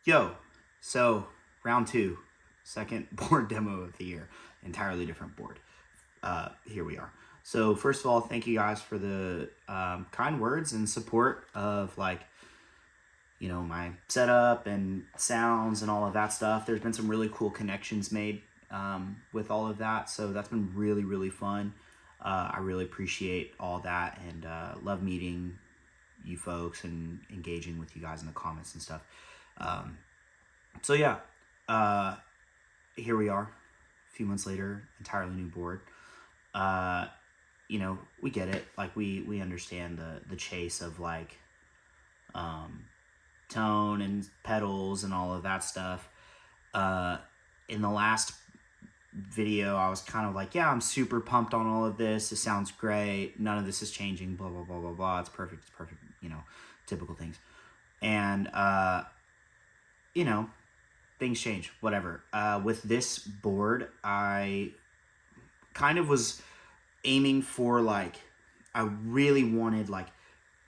Yo, so round two, second board demo of the year, entirely different board. Here we are. So first of all, thank you guys for the kind words and support of like, you know, my setup and sounds and all of that stuff. There's been some really cool connections made with all of that. So that's been really, really fun. I really appreciate all that and love meeting you folks and engaging with you guys in the comments and stuff. So yeah, here we are, a few months later, entirely new board. You know, we get it. Like we understand the chase of like, tone and pedals and all of that stuff. In the last video, I was kind of like, yeah, I'm super pumped on all of this. It sounds great. None of this is changing, blah, blah, blah, blah, blah. It's perfect, you know, typical things. And, you know, things change, whatever. With this board, I kind of was aiming for like, I really wanted like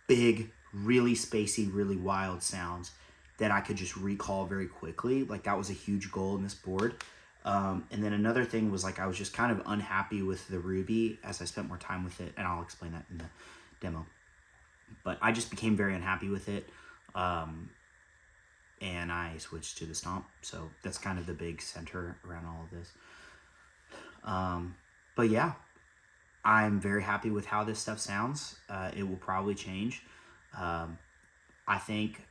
big, really spacey, really wild sounds that I could just recall very quickly. Like that was a huge goal in this board. And then another thing was like I was just kind of unhappy with the Ruby as I spent more time with it, and I'll explain that in the demo. But I just became very unhappy with it, and I switched to the Stomp. So that's kind of the big center around all of this. But yeah, I'm very happy with how this stuff sounds. It will probably change. I think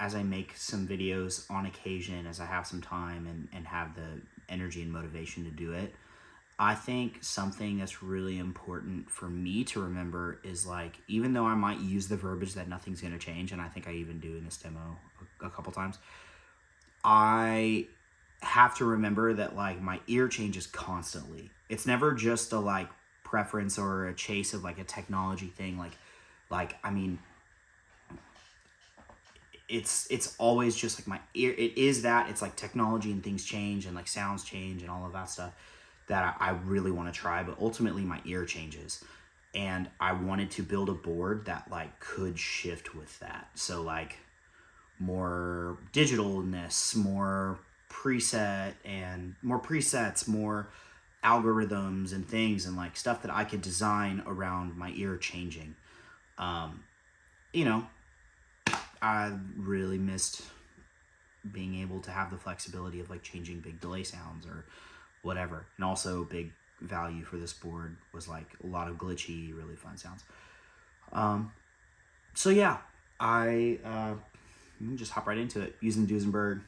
as I make some videos on occasion, as I have some time and have the energy and motivation to do it, I think something that's really important for me to remember is like, even though I might use the verbiage that nothing's going to change, and I think I even do in this demo a couple times, I have to remember that like my ear changes constantly. It's never just a like preference or a chase of like a technology thing. Like, I mean, it's always just like my ear. It is that it's like technology and things change and like sounds change and all of that stuff that I really want to try, but ultimately my ear changes. And I wanted to build a board that like could shift with that. So like more digitalness, more preset and more presets, more algorithms and things and like stuff that I could design around my ear changing. You know, I really missed being able to have the flexibility of like changing big delay sounds or whatever. And also big value for this board was like a lot of glitchy, really fun sounds. So yeah, I just hop right into it using Duesenberg,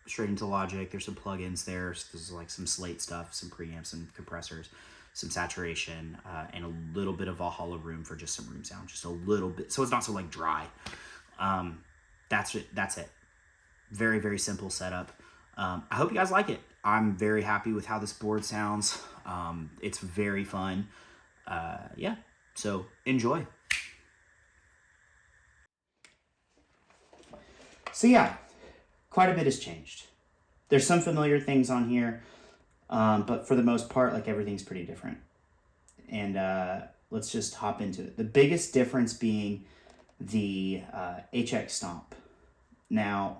straight into Logic. There's some plugins there. So there's like some slate stuff, some preamps and compressors, some saturation, and a little bit of a hollow room for just some room sound, just a little bit. So it's not so like dry. That's it. Very, very simple setup. I hope you guys like it. I'm very happy with how this board sounds. It's very fun. Yeah, so enjoy. So yeah, quite a bit has changed. There's some familiar things on here, but for the most part, like everything's pretty different. And let's just hop into it. The biggest difference being the HX Stomp. Now,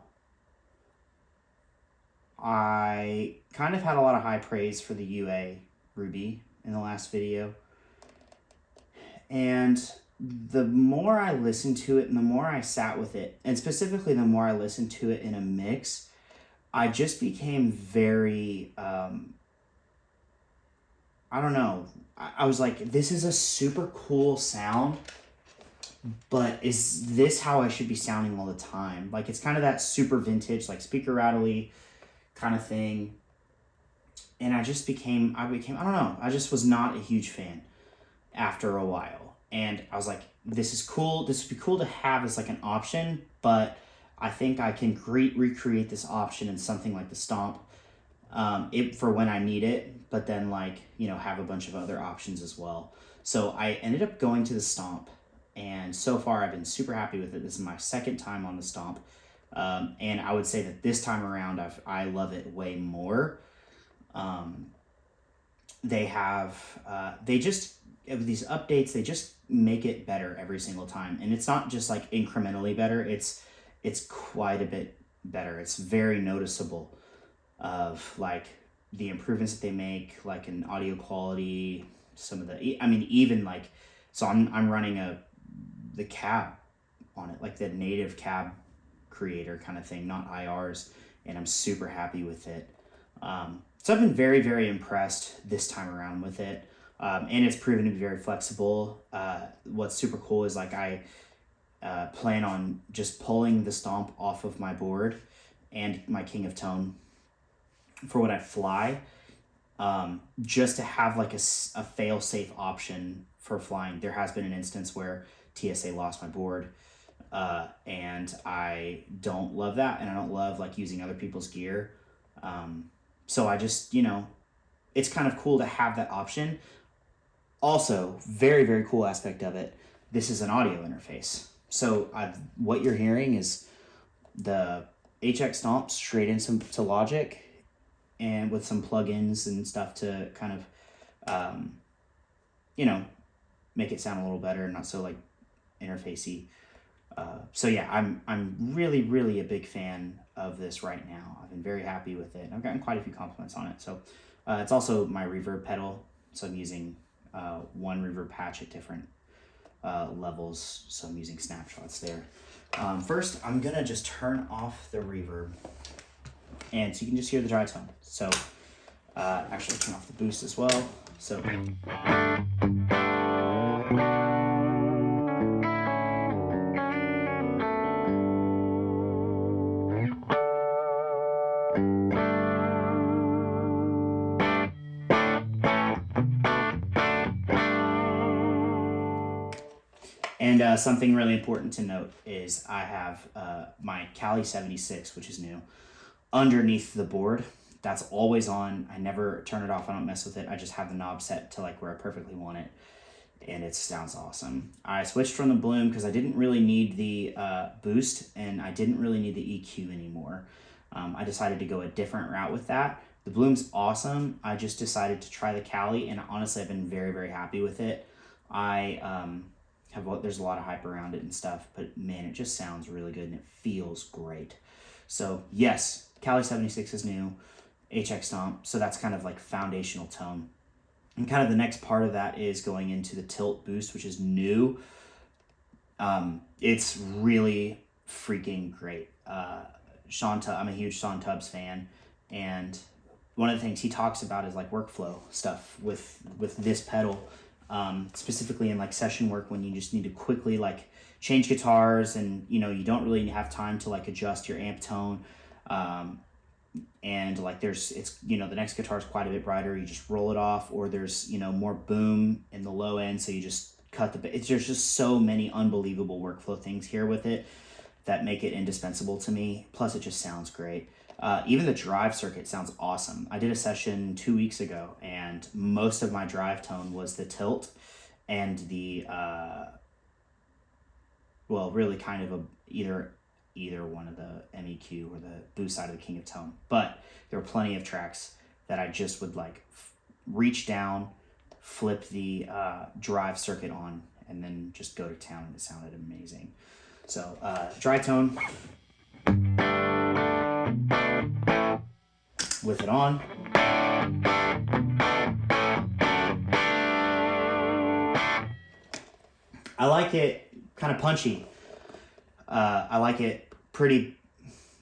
I kind of had a lot of high praise for the UA Ruby in the last video. And the more I listened to it and the more I sat with it, and specifically the more I listened to it in a mix, I just became very, I don't know. I was like, this is a super cool sound, but is this how I should be sounding all the time? Like, it's kind of that super vintage, like speaker rattly kind of thing. And I became, I don't know, I just was not a huge fan after a while. And I was like, this is cool. This would be cool to have as like an option, but I think I can recreate this option in something like the Stomp for when I need it, but then like, you know, have a bunch of other options as well. So I ended up going to the Stomp, and so far I've been super happy with it. This is my second time on the Stomp. And I would say that this time around, I love it way more. They have, with these updates, they just make it better every single time. And it's not just like incrementally better. It's it's quite a bit better. It's very noticeable of like the improvements that they make, like in audio quality, some of the, I mean, even like, so I'm running the cab on it, like the native cab creator kind of thing, not IRs, and I'm super happy with it. So I've been very, very impressed this time around with it. And it's proven to be very flexible. What's super cool is like I plan on just pulling the Stomp off of my board and my King of Tone for when I fly, just to have like a fail-safe option for flying. There has been an instance where TSA lost my board, and I don't love that, and I don't love like using other people's gear. So I just, it's kind of cool to have that option. Also, very, very cool aspect of it, this is an audio interface. So what you're hearing is the HX Stomp straight into Logic, and with some plugins and stuff to kind of, make it sound a little better, not so like interfacey. So yeah, I'm really, really a big fan of this right now. I've been very happy with it. I've gotten quite a few compliments on it. So it's also my reverb pedal. So I'm using one reverb patch at different levels. So I'm using snapshots there. First, I'm gonna just turn off the reverb, and so you can just hear the dry tone. So actually turn off the boost as well. So and something really important to note is I have my Kali 76, which is new, underneath the board. That's always on. I never turn it off. I don't mess with it. I just have the knob set to like where I perfectly want it, and it sounds awesome. I switched from the Bloom because I didn't really need the boost, and I didn't really need the EQ anymore. I decided to go a different route with that. The Bloom's awesome. I just decided to try the Kali, and honestly, I've been very, very happy with it. There's a lot of hype around it and stuff, but man, it just sounds really good and it feels great. So yes, Kali 76 is new, HX Stomp, so that's kind of like foundational tone. And kind of the next part of that is going into the Tilt boost, which is new. It's really freaking great. I'm a huge Sean Tubbs fan, and one of the things he talks about is like workflow stuff with this pedal. Specifically in like session work, when you just need to quickly like change guitars, and you don't really have time to like adjust your amp tone, and like the next guitar is quite a bit brighter, you just roll it off, or there's more boom in the low end, so you just cut there's just so many unbelievable workflow things here with it that make it indispensable to me. Plus it just sounds great. Even the drive circuit sounds awesome. I did a session 2 weeks ago, and most of my drive tone was the Tilt and the, really kind of either one of the MEQ or the boost side of the King of Tone. But there were plenty of tracks that I just would like reach down, flip the drive circuit on, and then just go to town, and it sounded amazing. So dry tone. With it on. I like it kind of punchy. I like it pretty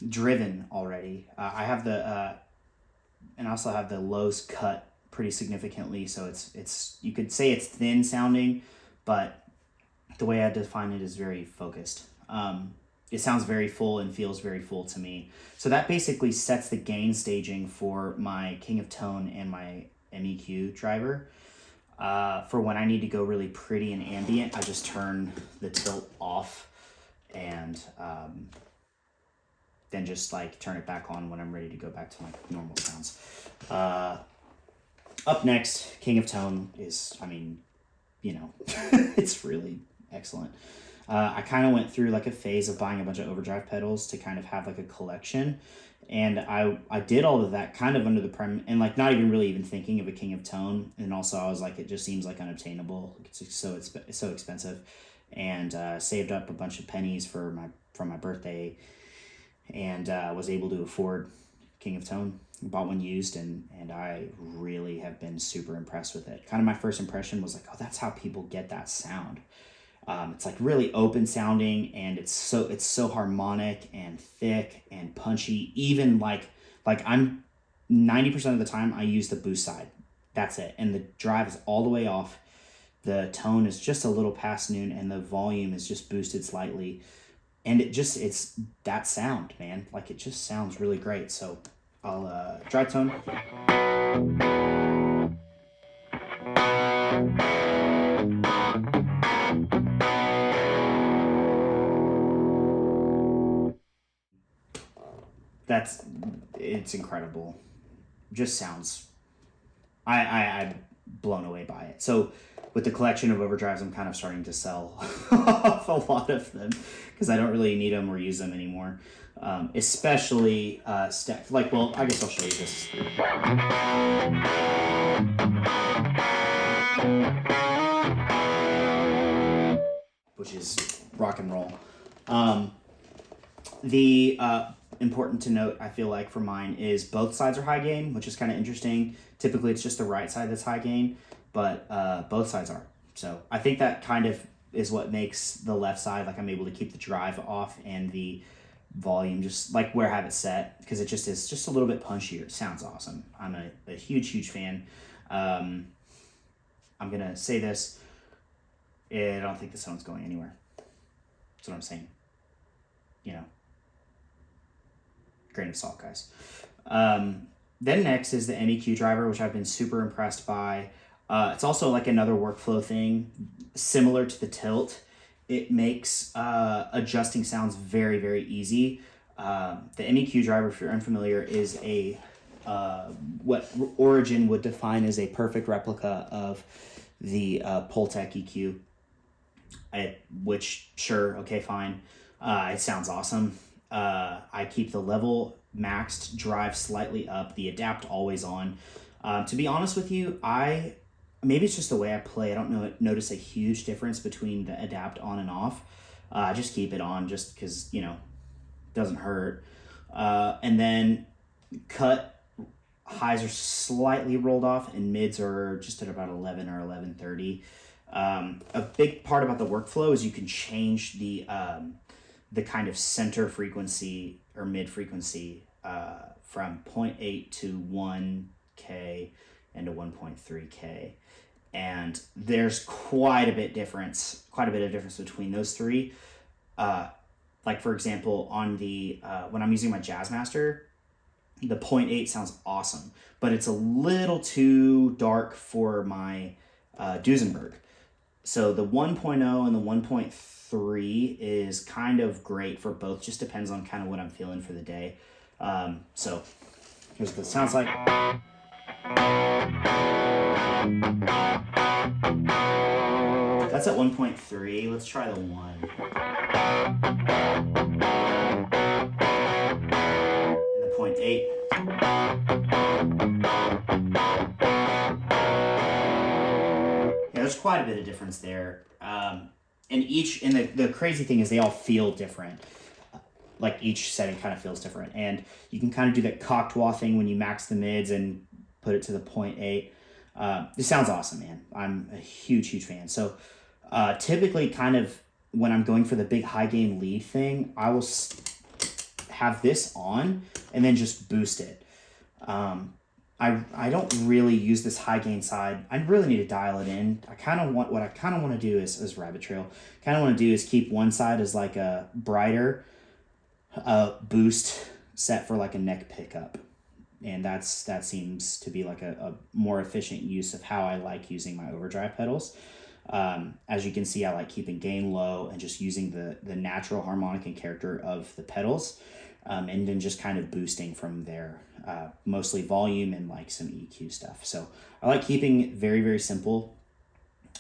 driven already. I have and I also have the lows cut pretty significantly, so it's you could say it's thin sounding, but the way I define it is very focused. It sounds very full and feels very full to me. So that basically sets the gain staging for my King of Tone and my MEQ driver. For when I need to go really pretty and ambient, I just turn the Tilt off, and then just like turn it back on when I'm ready to go back to my normal sounds. Up next, King of Tone is, it's really excellent. I kind of went through like a phase of buying a bunch of overdrive pedals to kind of have like a collection, and I did all of that kind of under the premise, and like not even really even thinking of a King of Tone, and also I was like, it just seems like unobtainable. It's so expensive, and saved up a bunch of pennies for from my birthday, and was able to afford King of Tone. Bought one used, and I really have been super impressed with it. Kind of my first impression was like, oh, that's how people get that sound. It's like really open sounding, and it's so harmonic and thick and punchy. Even like I'm 90% of the time I use the boost side. That's it. And the drive is all the way off. The tone is just a little past noon, and the volume is just boosted slightly. And it's that sound, man. Like, it just sounds really great. So I'll dry tone. It's incredible. Just sounds, I'm blown away by it. So with the collection of overdrives, I'm kind of starting to sell off a lot of them because I don't really need them or use them anymore. Especially stacked. Like, well, I guess I'll show you this. Which is rock and roll. The important to note, I feel like, for mine is both sides are high gain, which is kind of interesting. Typically, it's just the right side that's high gain, but both sides are. So I think that kind of is what makes the left side, like, I'm able to keep the drive off and the volume just like where I have it set, because it just is just a little bit punchier. It sounds awesome. I'm a huge fan. I'm gonna say this. I don't think the sound's going anywhere. That's what I'm saying. You know, grain of salt, guys. Then next is the MEQ driver, which I've been super impressed by. It's also like another workflow thing, similar to the Tilt. It makes adjusting sounds very, very easy. The MEQ driver, if you're unfamiliar, is a what Origin would define as a perfect replica of the Pultec EQ. Which, sure, okay, fine. It sounds awesome. I keep the level maxed, drive slightly up, the adapt always on. To be honest with you, maybe it's just the way I play. I don't notice a huge difference between the adapt on and off. I just keep it on just because, you know, it doesn't hurt. And then cut highs are slightly rolled off, and mids are just at about 11 or 11:30. A big part about the workflow is you can change the kind of center frequency or mid frequency from 0.8 to 1K and to 1.3K. And there's quite a bit of difference between those three. Like, for example, on the when I'm using my Jazzmaster, the 0.8 sounds awesome, but it's a little too dark for my Duesenberg. So the 1.0 and the 1.3 is kind of great for both. Just depends on kind of what I'm feeling for the day. So here's what it sounds like. That's at 1.3. Let's try the 1. And the 0.8. There's quite a bit of difference there. And the crazy thing is they all feel different. Like, each setting kind of feels different. And you can kind of do that cocktail thing when you max the mids and put it to the 0.8. This sounds awesome, man. I'm a huge fan. So typically, kind of when I'm going for the big high gain lead thing, I will have this on and then just boost it. I don't really use this high gain side. I really need to dial it in. What I kind of want to do is rabbit trail. Kind of want to do is keep one side as like a brighter boost set for like a neck pickup. And that seems to be like a more efficient use of how I like using my overdrive pedals. As you can see, I like keeping gain low and just using the natural harmonic and character of the pedals, and then just kind of boosting from there, mostly volume and like some EQ stuff. So I like keeping it very, very simple.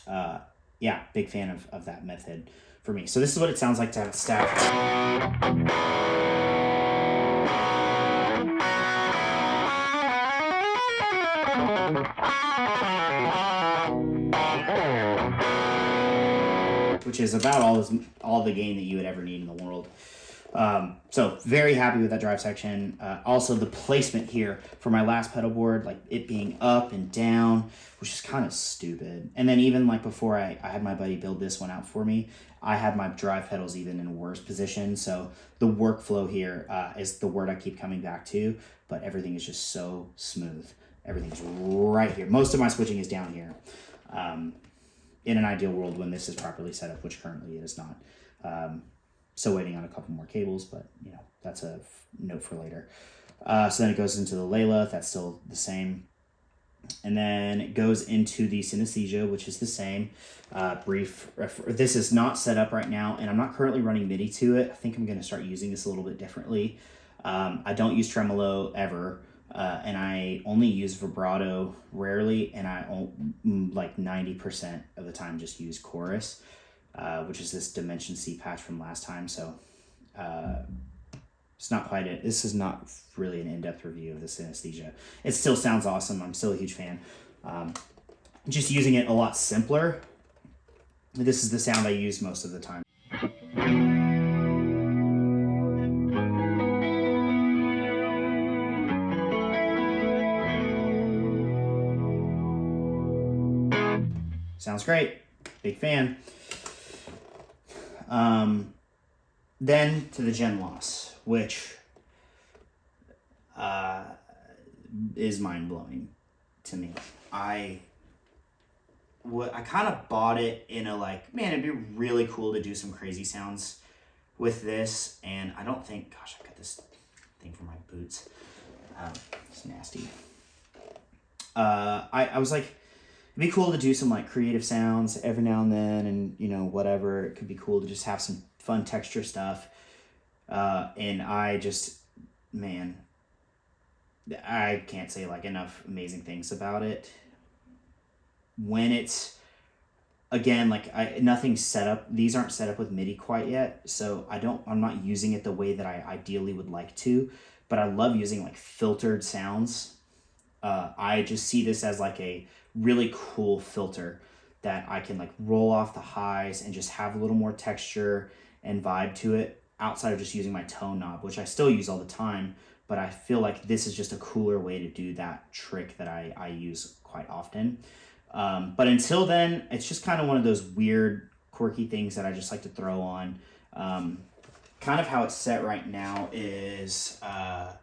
Yeah, big fan of that method for me. So this is what it sounds like to have it stacked. Which is about all the gain that you would ever need in the world. So very happy with that drive section. Also the placement here for my last pedal board, like it being up and down, which is kind of stupid. And then even like before I had my buddy build this one out for me, I had my drive pedals even in a worse position. So the workflow here is the word I keep coming back to, but everything is just so smooth. Everything's right here. Most of my switching is down here. In an ideal world when this is properly set up, which currently it is not. Still waiting on a couple more cables, but you know, that's a note for later. So then it goes into the Layla, that's still the same. And then it goes into the Synesthesia, which is the same. This is not set up right now, and I'm not currently running MIDI to it. I think I'm gonna start using this a little bit differently. I don't use tremolo ever, and I only use vibrato rarely, and I like 90% of the time just use chorus. Which is this Dimension C patch from last time. So it's not quite it. This is not really an in-depth review of the Synesthesia. It still sounds awesome. I'm still a huge fan. Just using it a lot simpler. This is the sound I use most of the time. Sounds great. Big fan. Then to the Gen Loss, which is mind-blowing to me. I kind of bought it in a like, man, it'd be really cool to do some crazy sounds with this, and I don't think, gosh, I got this thing for my boots. It's nasty. I was like, it'd be cool to do some like creative sounds every now and then, and you know, whatever. It could be cool to just have some fun texture stuff. And I just, man, I can't say like enough amazing things about it. When it's, again, like nothing's set up. These aren't set up with MIDI quite yet. So I'm not using it the way that I ideally would like to, but I love using like filtered sounds. I just see this as like a really cool filter that I can like roll off the highs and just have a little more texture and vibe to it outside of just using my tone knob, which I still use all the time, but I feel like this is just a cooler way to do that trick that I use quite often. But until then, it's just kind of one of those weird, quirky things that I just like to throw on. Kind of how it's set right now is, I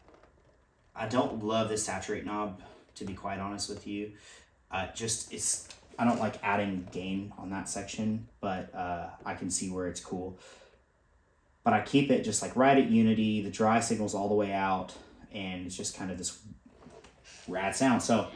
don't love this saturate knob, to be quite honest with you. I don't like adding gain on that section, but I can see where it's cool. But I keep it just like right at unity, the dry signal's all the way out, and it's just kind of this rad sound. So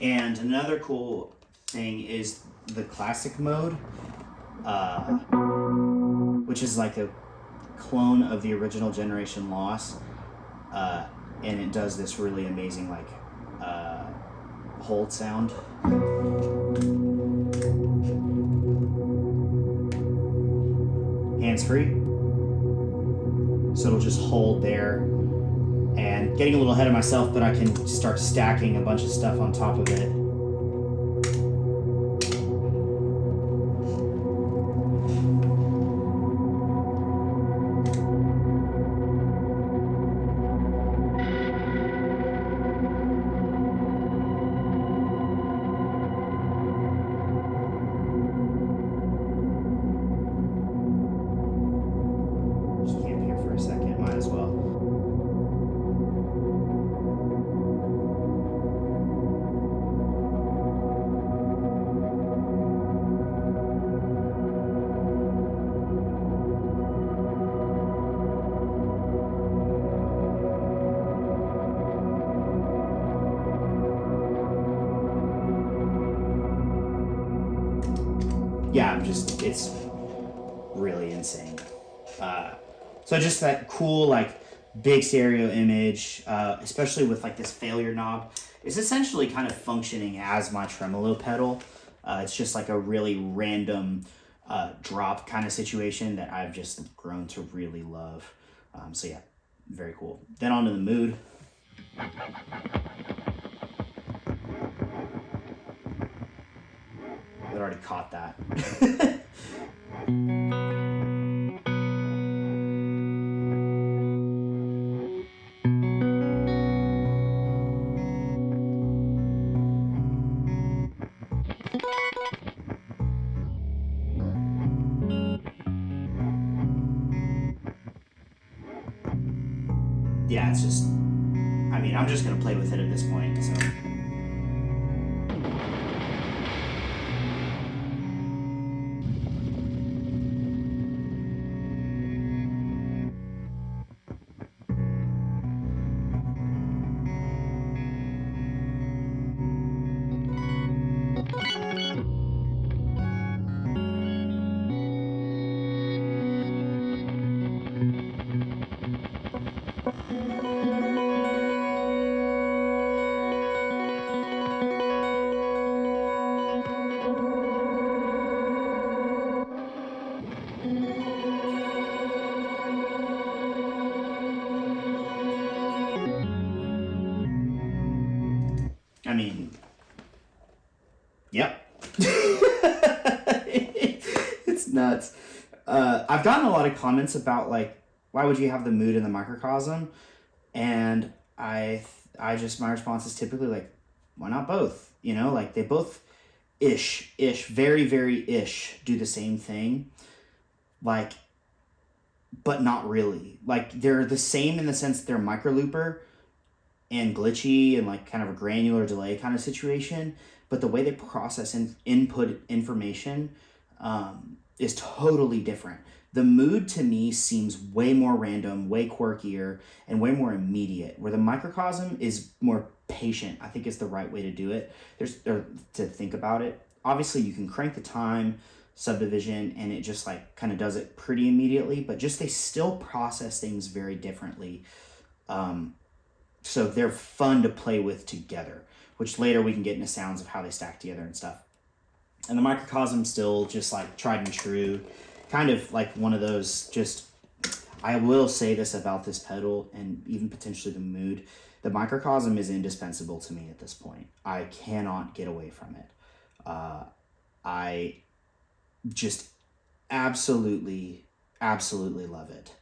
and another cool thing is the classic mode, which is like a clone of the original Generation Loss, and it does this really amazing like hold sound. Hands free, so it'll just hold there. And getting a little ahead of myself, but I can start stacking a bunch of stuff on top of it. Just camp here for a second, might as well. Yeah, it's really insane. So just that cool, like, big stereo image, especially with like this failure knob. It's essentially kind of functioning as my tremolo pedal. It's just like a really random drop kind of situation that I've just grown to really love. So yeah, very cool. Then on to the mood. I already caught that. Yeah, it's just, I mean, I'm just gonna play with it at this point, so. I mean, yep. It's nuts. I've gotten a lot of comments about like, why would you have the mood in the microcosm? And my response is typically like, why not both? You know, like they both very, very ish do the same thing. Like, but not really. Like they're the same in the sense that they're micro looper and glitchy and like kind of a granular delay kind of situation, but the way they process input information is totally different. The mood to me seems way more random, way quirkier, and way more immediate, where the microcosm is more patient, I think is the right way to do it. To think about it. Obviously you can crank the time, subdivision, and it just like kind of does it pretty immediately, but just they still process things very differently. So they're fun to play with together, which later we can get into sounds of how they stack together and stuff. And the microcosm still just like tried and true, kind of like one of those just, I will say this about this pedal and even potentially the mood, the microcosm is indispensable to me at this point. I cannot get away from it. I just absolutely love it.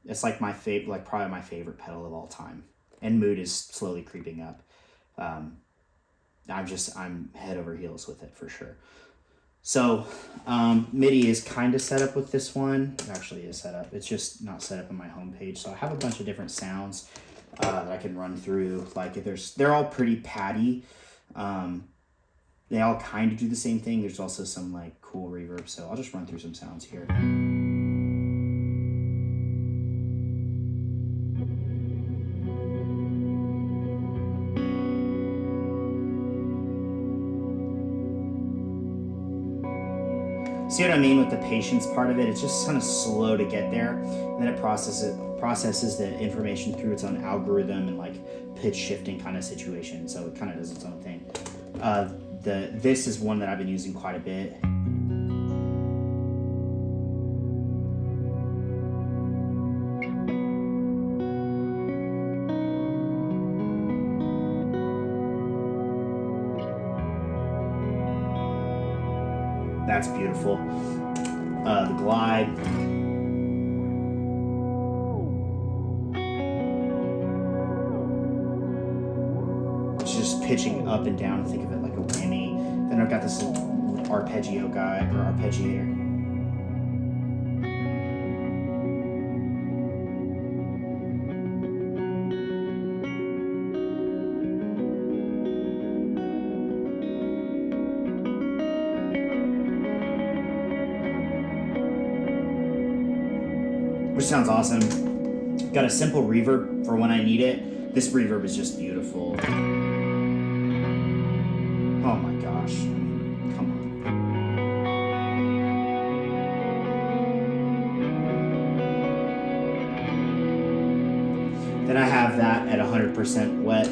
It's like my favorite, like probably my favorite pedal of all time, and mood is slowly creeping up. I'm head over heels with it for sure. So, MIDI is kind of set up with this one. It actually is set up. It's just not set up on my homepage. So I have a bunch of different sounds, that I can run through. Like they're all pretty patty. They all kind of do the same thing. There's also some like cool reverb. So I'll just run through some sounds here. See what I mean with the patience part of it? It's just kind of slow to get there, and then it processes the information through its own algorithm and like pitch shifting kind of situation. So it kind of does its own thing. This is one that I've been using quite a bit. That's beautiful. The glide. It's just pitching up and down. Think of it like a whammy. Then I've got this little arpeggio guy, or arpeggiator. Which sounds awesome. Got a simple reverb for when I need it. This reverb is just beautiful. Oh my gosh. Come on. 100% wet.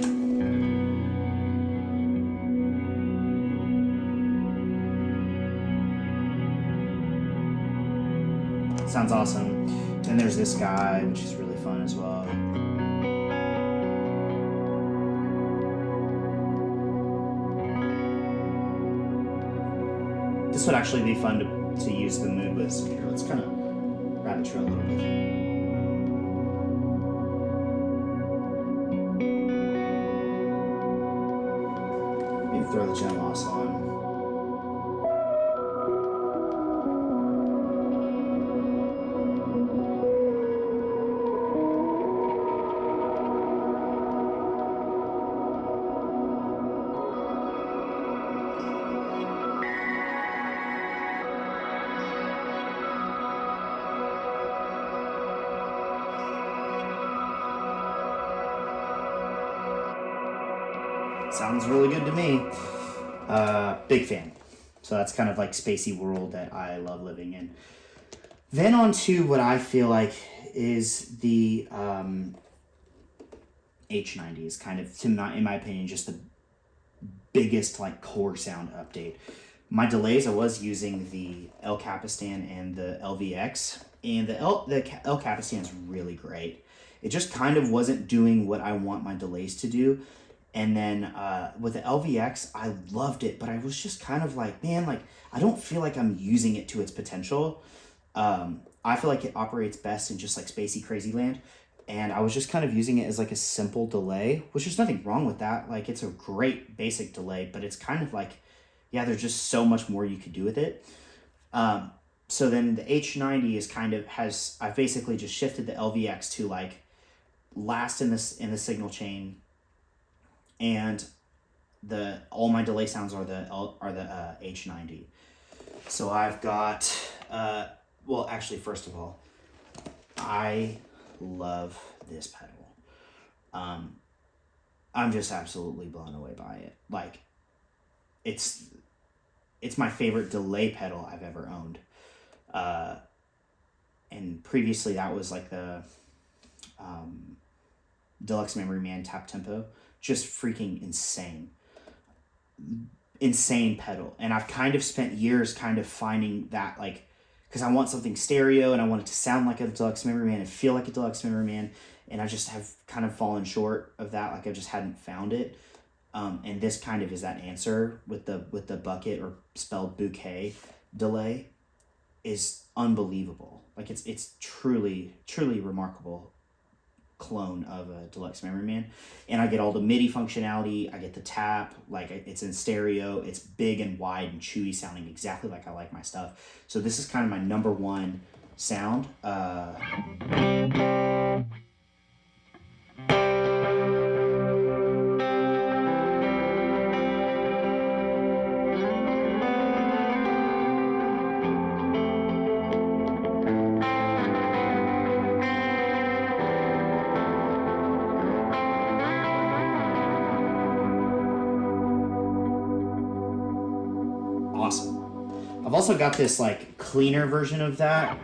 Sounds awesome. Then there's this guy, which is really fun as well. This would actually be fun to use the mood with. So here, let's kind of rabbit trail a little bit. Maybe throw the gen loss on. Sounds really good to me. Big fan. So that's kind of like spacey world that I love living in. Then on to what I feel like is the H90 is kind of, in my opinion, just the biggest like core sound update. My delays, I was using the El Capistan and the LVX, and the El Capistan is really great. It just kind of wasn't doing what I want my delays to do. And then with the LVX, I loved it, but I was just kind of like, man, like, I don't feel like I'm using it to its potential. I feel like it operates best in just like spacey crazy land. And I was just kind of using it as like a simple delay, which there's nothing wrong with that. Like, it's a great basic delay, but it's kind of like, yeah, there's just so much more you could do with it. So then the H90 is kind of I've basically just shifted the LVX to like last in the signal chain. And all my delay sounds are the H90. So I've got, well, actually, first of all, I love this pedal. I'm just absolutely blown away by it. Like, it's my favorite delay pedal I've ever owned. And previously that was like the Deluxe Memory Man Tap Tempo. Just freaking insane pedal. And I've kind of spent years kind of finding that, like, because I want something stereo and I want it to sound like a Deluxe Memory Man and feel like a Deluxe Memory Man, and I just have kind of fallen short of that. Like, I just hadn't found it. And this kind of is that answer with the bucket, or spelled bouquet, delay is unbelievable. Like, it's truly remarkable clone of a Deluxe Memory Man. And I get all the MIDI functionality, I get the tap, like, it's in stereo, it's big and wide and chewy sounding exactly like I like my stuff. So this is kind of my number one sound. Awesome. I've also got this like cleaner version of that.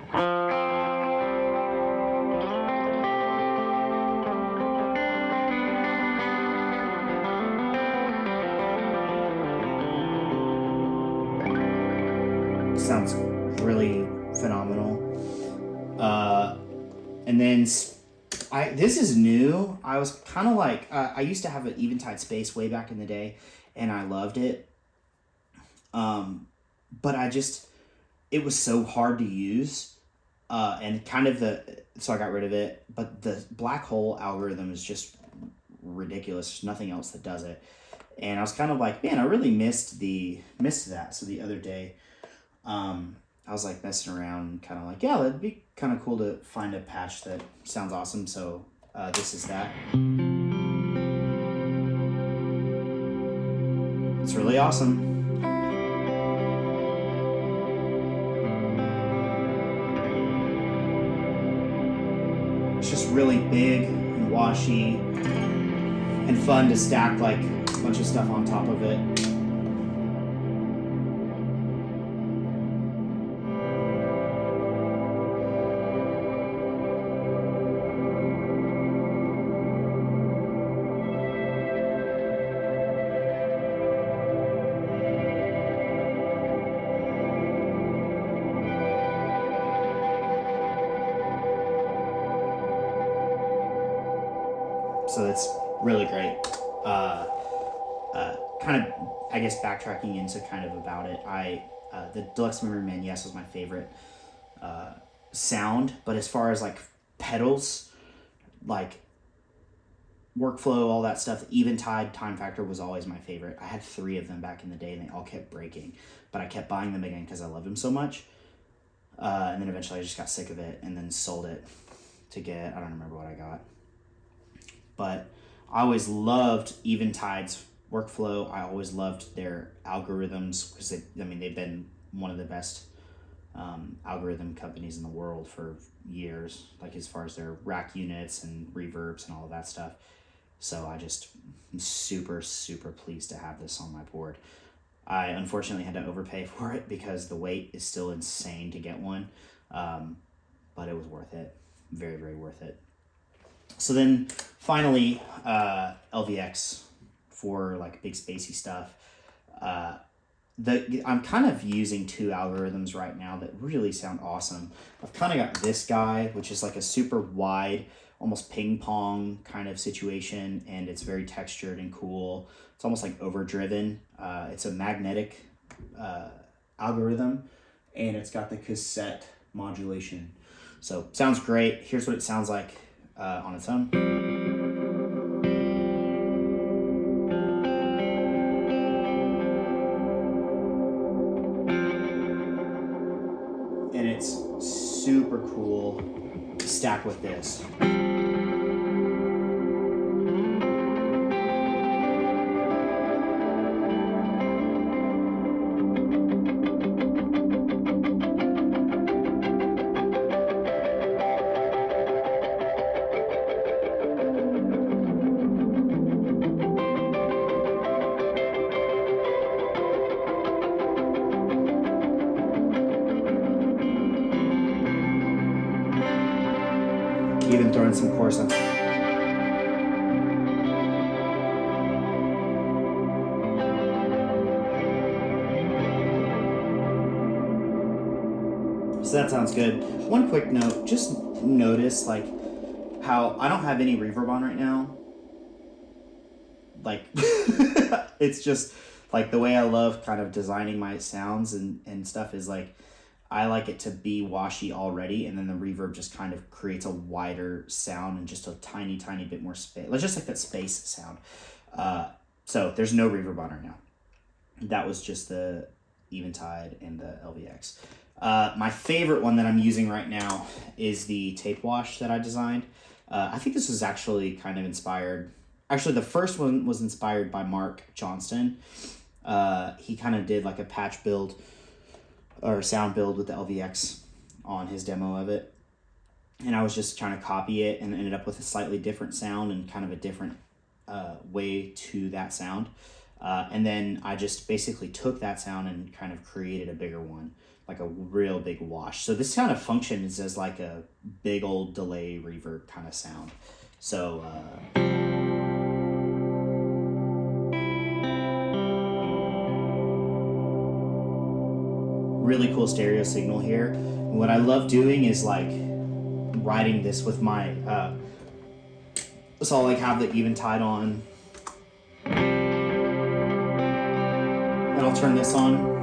Sounds really phenomenal. And then this is new. I was kind of like, I used to have an Eventide Space way back in the day, and I loved it. But it was so hard to use, and kind of so I got rid of it, but the black hole algorithm is just ridiculous. There's nothing else that does it. And I was kind of like, man, I really missed that. So the other day, I was like messing around and kind of like, yeah, that'd be kind of cool to find a patch that sounds awesome. So, this is that. It's really awesome. It's just really big and washy and fun to stack like a bunch of stuff on top of it. So that's really great. Kind of, I guess, backtracking into kind of about it, the Deluxe Memory Man, yes, was my favorite sound, but as far as like pedals, like workflow, all that stuff, Eventide Time Factor was always my favorite. I had 3 of them back in the day and they all kept breaking, but I kept buying them again because I loved them so much. And then eventually I just got sick of it and then sold it to get, I don't remember what I got. But I always loved Eventide's workflow. I always loved their algorithms because they've been one of the best algorithm companies in the world for years, like as far as their rack units and reverbs and all of that stuff. So I just am super, super pleased to have this on my board. I unfortunately had to overpay for it because the wait is still insane to get one, but it was worth it. Very, very worth it. So then finally, LVX for like big spacey stuff. I'm kind of using 2 algorithms right now that really sound awesome. I've kind of got this guy, which is like a super wide, almost ping pong kind of situation, and it's very textured and cool. It's almost like overdriven. It's a magnetic algorithm, and it's got the cassette modulation. So sounds great. Here's what it sounds like on its own. And it's super cool to stack with this. Even throwing some chorus on. So that sounds good. One quick note, just notice like how I don't have any reverb on right now. Like it's just like the way I love kind of designing my sounds and stuff is like I like it to be washy already, and then the reverb just kind of creates a wider sound and just a tiny, tiny bit more space. Let's just like that space sound. So there's no reverb on right now. That was just the Eventide and the LVX. My favorite one that I'm using right now is the tape wash that I designed. I think this was actually kind of inspired. Actually, the first one was inspired by Mark Johnston. He kind of did like a patch build or sound build with the LVX on his demo of it. And I was just trying to copy it and ended up with a slightly different sound and kind of a different way to that sound. And then I just basically took that sound and kind of created a bigger one, like a real big wash. So this kind of functions as like a big old delay reverb kind of sound. So, really cool stereo signal here. And what I love doing is like riding this with my so I'll like have the Eventide on and I'll turn this on.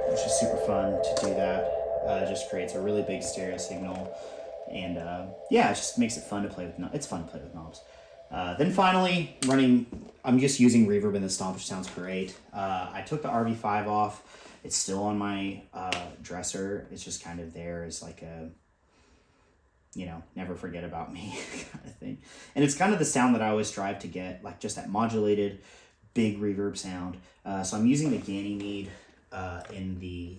Which is super fun to do that. It just creates a really big stereo signal, and yeah, it just makes it fun to play with. It's fun to play with knobs. Then finally, I'm just using reverb in the Stomp, which sounds great. I took the RV5 off. It's still on my dresser. It's just kind of there as like a, never forget about me kind of thing. And it's kind of the sound that I always strive to get, like just that modulated, big reverb sound. So I'm using the Ganymede in the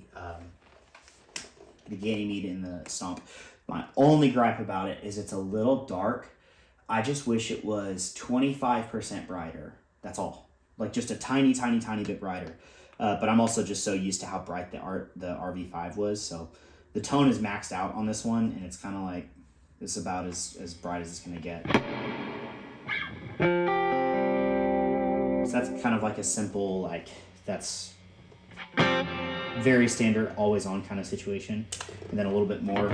Ganymede in the Stomp. My only gripe about it is it's a little dark. I just wish it was 25% brighter. That's all. Like just a tiny, tiny, tiny bit brighter. But I'm also just so used to how bright the RV5 was. So the tone is maxed out on this one, and it's kind of like, it's about as bright as it's going to get. So that's kind of like a simple, like, that's very standard, always on kind of situation. And then a little bit more.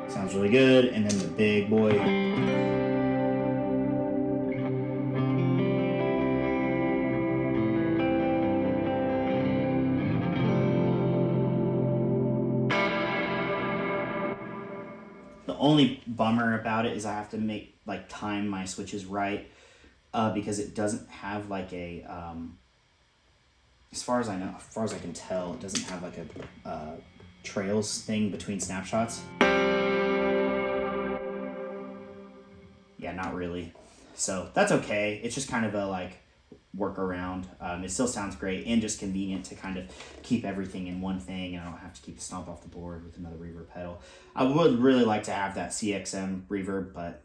Sounds really good. And then the big boy. The only bummer about it is I have to make, like, time my switches right, because it doesn't have like a, as far as I know, as far as I can tell, it doesn't have like a trails thing between snapshots. Yeah, not really. So that's okay. It's just kind of a like workaround. It still sounds great and just convenient to kind of keep everything in one thing, and I don't have to keep the stomp off the board with another reverb pedal. I would really like to have that CXM reverb, but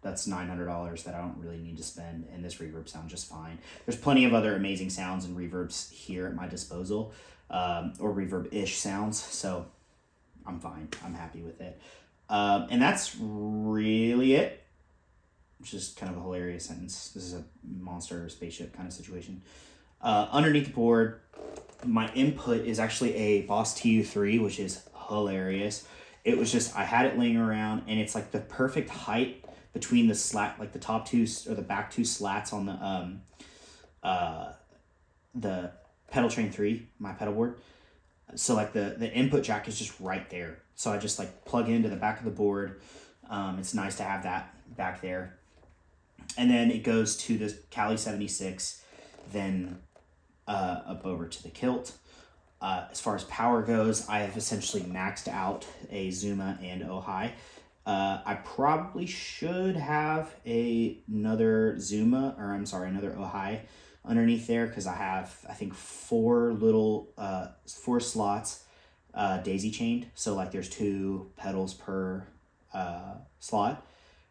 that's $900 that I don't really need to spend, and this reverb sounds just fine. There's plenty of other amazing sounds and reverbs here at my disposal, or reverb-ish sounds, so I'm fine. I'm happy with it. And that's really it. Which is kind of a hilarious sentence. This is a monster spaceship kind of situation. Underneath the board, my input is actually a Boss TU3, which is hilarious. It was just, I had it laying around, and it's like the perfect height between the slat, like the top two or the back two slats on the Pedal Train 3, my pedal board. So like the input jack is just right there. So I just like plug into the back of the board. It's nice to have that back there. And then it goes to the Cali 76, then up over to the kilt. As far as power goes, I have essentially maxed out a Zuma and Ojai. I probably should have another Ojai underneath there, because I have, I think, four slots daisy chained. So like there's 2 pedals per slot,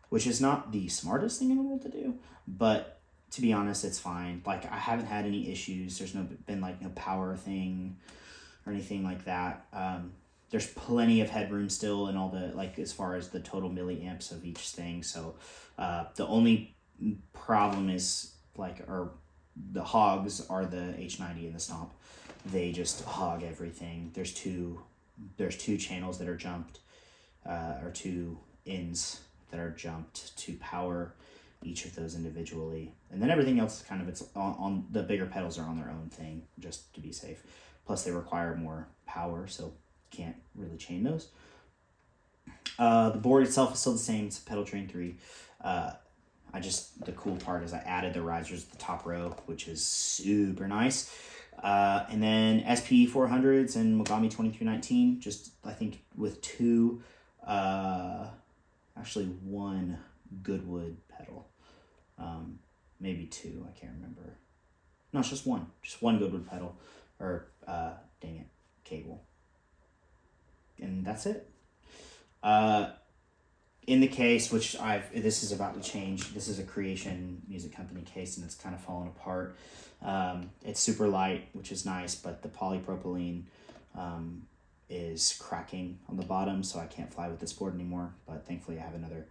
which is not the smartest thing in the world to do, but to be honest, it's fine. Like, I haven't had any issues. There's been no power thing or anything like that. There's plenty of headroom still and all the, like, as far as the total milliamps of each thing. So the only problem is, like, or the hogs are the H90 and the Stomp. They just hog everything. There's two channels that are jumped, or 2 ins that are jumped to power each of those individually, and then everything else kind of, it's on the bigger pedals are on their own thing, just to be safe. Plus they require more power, so can't really chain those. The board itself is still the same. It's a Pedal Train 3. The cool part is I added the risers at the top row, which is super nice. And then SPE 400s and Mogami 2319, just I think with 2, actually 1 Goodwood pedal, maybe 2, I can't remember. No, it's just 1 Goodwood pedal, or dang it, cable, and that's it. In the case, which this is about to change, this is a Creation Music Company case, and it's kind of falling apart. It's super light, which is nice, but the polypropylene is cracking on the bottom, so I can't fly with this board anymore. But thankfully I have another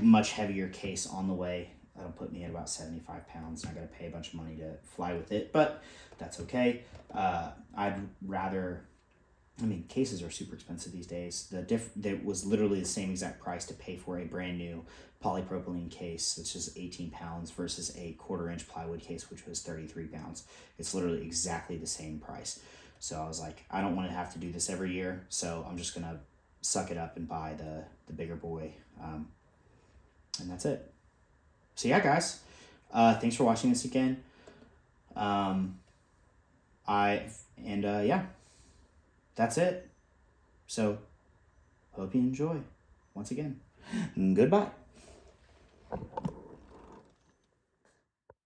much heavier case on the way. That'll put me at about 75 pounds, and I gotta pay a bunch of money to fly with it, but that's okay. I'd rather, I mean, cases are super expensive these days. That was literally the same exact price to pay for a brand new polypropylene case, which is 18 pounds, versus a 1/4 inch plywood case, which was 33 pounds. It's literally exactly the same price. So I was like, I don't want to have to do this every year, so I'm just gonna suck it up and buy the bigger boy, and that's it. So yeah, guys, thanks for watching this again. Yeah, that's it. So hope you enjoy. Once again, goodbye.